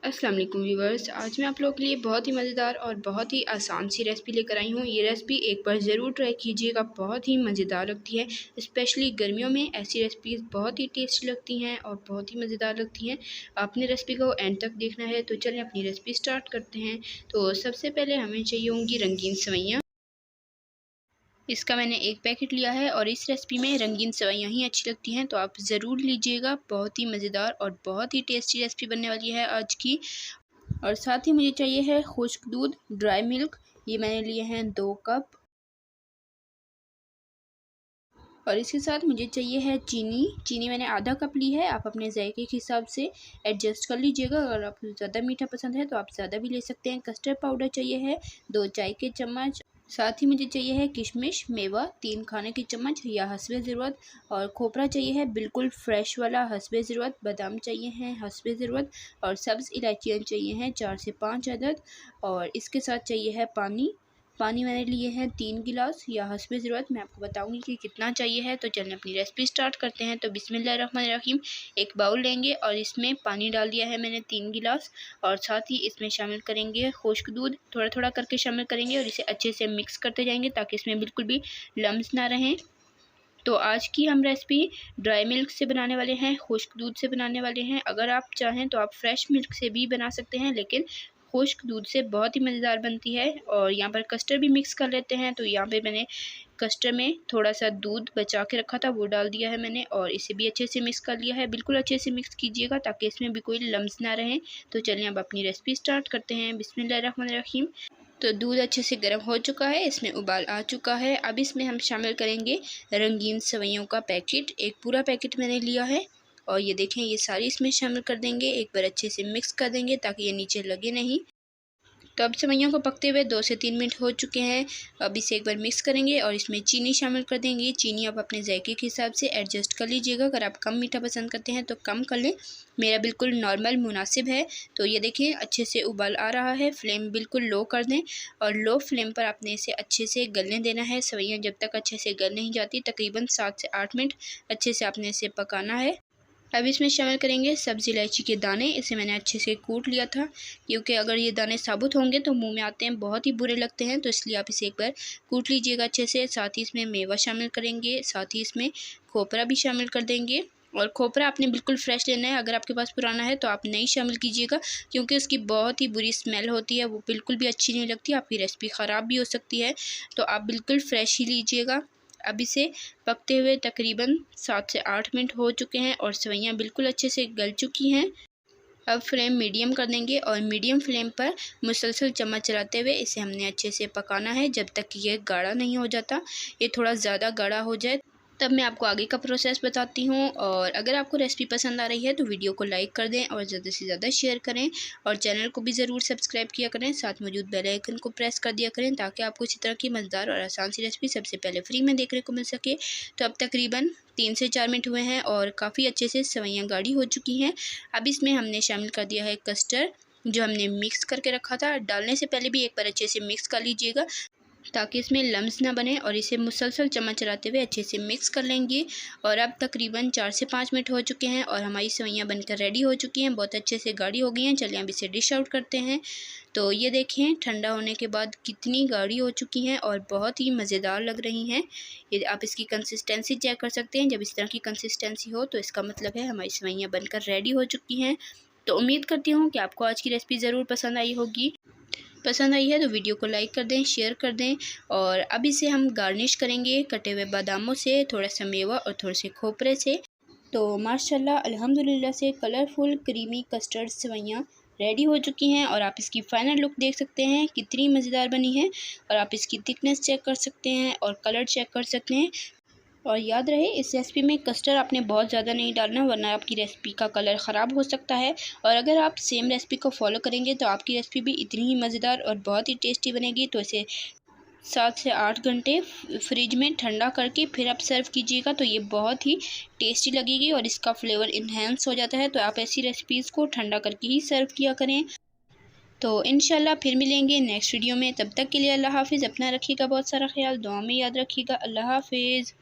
अस्सलाम वालेकुम व्यूवर्स। आज मैं आप लोगों के लिए बहुत ही मज़ेदार और बहुत ही आसान सी रेसिपी लेकर आई हूँ। ये रेसिपी एक बार ज़रूर ट्राई कीजिएगा, बहुत ही मज़ेदार लगती है। स्पेशली गर्मियों में ऐसी रेसिपीज़ बहुत ही टेस्टी लगती हैं और बहुत ही मज़ेदार लगती हैं। आपने रेसिपी को एंड तक देखना है, तो चलिए अपनी रेसिपी स्टार्ट करते हैं। तो सबसे पहले हमें चाहिए होंगी रंगीन सेवइयाँ। इसका मैंने एक पैकेट लिया है और इस रेसिपी में रंगीन सेवइयाँ ही अच्छी लगती हैं, तो आप ज़रूर लीजिएगा। बहुत ही मज़ेदार और बहुत ही टेस्टी रेसिपी बनने वाली है आज की। और साथ ही मुझे चाहिए है खुश्क दूध, ड्राई मिल्क। ये मैंने लिए हैं 2 कप। और इसके साथ मुझे चाहिए है चीनी मैंने आधा कप ली है। आप अपने जायके के हिसाब से एडजस्ट कर लीजिएगा। अगर आपको ज़्यादा मीठा पसंद है तो आप ज़्यादा भी ले सकते हैं। कस्टर्ड पाउडर चाहिए है 2 चाय के चम्मच। साथ ही मुझे चाहिए है किशमिश मेवा 3 खाने के चम्मच या हस्बे ज़रूरत। और खोपरा चाहिए है बिल्कुल फ्रेश वाला हस्बे ज़रूरत। बादाम चाहिए हैं हस्बे ज़रूरत। और सब्ज़ इलायचियाँ चाहिए हैं 4 से 5 अदद। और इसके साथ चाहिए है पानी मैंने लिए हैं 3 गिलास या हस्बे ज़रूरत। मैं आपको बताऊंगी कि कितना चाहिए है। तो चलिए अपनी रेसिपी स्टार्ट करते हैं। तो बिस्मिल्लाहिर्रहमानिर्रहीम। एक बाउल लेंगे और इसमें पानी डाल दिया है मैंने 3 गिलास। और साथ ही इसमें शामिल करेंगे खुश्क दूध, थोड़ा थोड़ा करके शामिल करेंगे और इसे अच्छे से मिक्स करते जाएंगे ताकि इसमें बिल्कुल भी लम्स ना रहें। तो आज की हम रेसिपी ड्राई मिल्क से बनाने वाले हैं, खुश्क दूध से बनाने वाले हैं। अगर आप चाहें तो आप फ्रेश मिल्क से भी बना सकते हैं, लेकिन खुश्क दूध से बहुत ही मज़ेदार बनती है। और यहाँ पर कस्टर्ड भी मिक्स कर लेते हैं। तो यहाँ पे मैंने कस्टर्ड में थोड़ा सा दूध बचा के रखा था, वो डाल दिया है मैंने और इसे भी अच्छे से मिक्स कर लिया है। बिल्कुल अच्छे से मिक्स कीजिएगा ताकि इसमें भी कोई लम्स ना रहें। तो चलिए अब अपनी रेसिपी स्टार्ट करते हैं। बिस्मिल्लाहिर्रहमानिर्रहीम। तो दूध अच्छे से गर्म हो चुका है, इसमें उबाल आ चुका है। अब इसमें हम शामिल करेंगे रंगीन सेवइयों का पैकेट। एक पूरा पैकेट मैंने लिया है और ये देखें, ये सारी इसमें शामिल कर देंगे। एक बार अच्छे से मिक्स कर देंगे ताकि ये नीचे लगे नहीं। तो अब सेवइयों को पकते हुए 2 से 3 मिनट हो चुके हैं। अब इसे एक बार मिक्स करेंगे और इसमें चीनी शामिल कर देंगे। चीनी आप अपने जायके के हिसाब से एडजस्ट कर लीजिएगा। अगर आप कम मीठा पसंद करते हैं तो कम कर लें, मेरा बिल्कुल नॉर्मल मुनासिब है। तो ये देखिए अच्छे से उबाल आ रहा है। फ्लेम बिल्कुल लो कर दें और लो फ्लेम पर आपने इसे अच्छे से गलने देना है। सेवइयाँ जब तक अच्छे से गल नहीं जाती, तकरीबन 7 से 8 मिनट अच्छे से आपने इसे पकाना है। अब इसमें शामिल करेंगे सब्ज़ इलायची के दाने। इसे मैंने अच्छे से कूट लिया था, क्योंकि अगर ये दाने साबुत होंगे तो मुंह में आते हैं, बहुत ही बुरे लगते हैं। तो इसलिए आप इसे एक बार कूट लीजिएगा अच्छे से। साथ ही इसमें मेवा शामिल करेंगे, साथ ही इसमें खोपरा भी शामिल कर देंगे। और खोपरा आपने बिल्कुल फ्रेश लेना है। अगर आपके पास पुराना है तो आप नहीं शामिल कीजिएगा, क्योंकि उसकी बहुत ही बुरी स्मेल होती है, वो बिल्कुल भी अच्छी नहीं लगती, आपकी रेसिपी ख़राब भी हो सकती है। तो आप बिल्कुल फ्रेश ही लीजिएगा। अब इसे पकते हुए तकरीबन 7 से 8 मिनट हो चुके हैं और सेवइयाँ बिल्कुल अच्छे से गल चुकी हैं। अब फ्लेम मीडियम कर देंगे और मीडियम फ्लेम पर मुसलसल चम्मच चलाते हुए इसे हमने अच्छे से पकाना है जब तक कि ये गाढ़ा नहीं हो जाता। ये थोड़ा ज़्यादा गाढ़ा हो जाए तब मैं आपको आगे का प्रोसेस बताती हूँ। और अगर आपको रेसिपी पसंद आ रही है तो वीडियो को लाइक कर दें और ज़्यादा से ज़्यादा शेयर करें और चैनल को भी ज़रूर सब्सक्राइब किया करें। साथ मौजूद बेल आइकन को प्रेस कर दिया करें ताकि आपको इसी तरह की मज़ेदार और आसान सी रेसिपी सबसे पहले फ्री में देखने को मिल सके। तो अब तकरीबन 3 से 4 मिनट हुए हैं और काफ़ी अच्छे से सेवइयाँ गाढ़ी हो चुकी हैं। अब इसमें हमने शामिल कर दिया है कस्टर्ड जो हमने मिक्स करके रखा था। डालने से पहले भी एक बार अच्छे से मिक्स कर लीजिएगा ताकि इसमें लम्स ना बने और इसे मुसलसल चम्मच चलाते हुए अच्छे से मिक्स कर लेंगे। और अब तकरीबन 4 से 5 मिनट हो चुके हैं और हमारी सेवइयाँ बनकर रेडी हो चुकी हैं, बहुत अच्छे से गाढ़ी हो गई हैं। चलिए अब इसे डिश आउट करते हैं। तो ये देखें ठंडा होने के बाद कितनी गाढ़ी हो चुकी हैं और बहुत ही मज़ेदार लग रही हैं। ये आप इसकी कंसिस्टेंसी चेक कर सकते हैं। जब इस तरह की कंसिस्टेंसी हो तो इसका मतलब है हमारी सेवइयाँ बनकर रेडी हो चुकी हैं। तो उम्मीद करती हूँ कि आपको आज की रेसिपी ज़रूर पसंद आई होगी। पसंद आई है तो वीडियो को लाइक कर दें, शेयर कर दें। और अब इसे हम गार्निश करेंगे कटे हुए बादामों से, थोड़ा सा मेवा और थोड़े से खोपरे से। तो माशाल्लाह अल्हम्दुलिल्लाह से कलरफुल क्रीमी कस्टर्ड सेवइयाँ रेडी हो चुकी हैं और आप इसकी फ़ाइनल लुक देख सकते हैं कितनी मज़ेदार बनी है। और आप इसकी थिकनेस चेक कर सकते हैं और कलर चेक कर सकते हैं। और याद रहे इस रेसिपी में कस्टर्ड आपने बहुत ज़्यादा नहीं डालना, वरना आपकी रेसिपी का कलर ख़राब हो सकता है। और अगर आप सेम रेसिपी को फॉलो करेंगे तो आपकी रेसिपी भी इतनी ही मज़ेदार और बहुत ही टेस्टी बनेगी। तो इसे 7 से 8 घंटे फ्रिज में ठंडा करके फिर आप सर्व कीजिएगा, तो ये बहुत ही टेस्टी लगेगी और इसका फ्लेवर इन्हेंस हो जाता है। तो आप ऐसी रेसिपीज़ को ठंडा करके ही सर्व किया करें। तो इंशाल्लाह फिर मिलेंगे नेक्स्ट वीडियो में। तब तक के लिए अल्लाह हाफ़िज़। अपना रखिएगा बहुत सारा ख्याल, दुआ में याद रखिएगा। अल्लाह हाफ़िज़।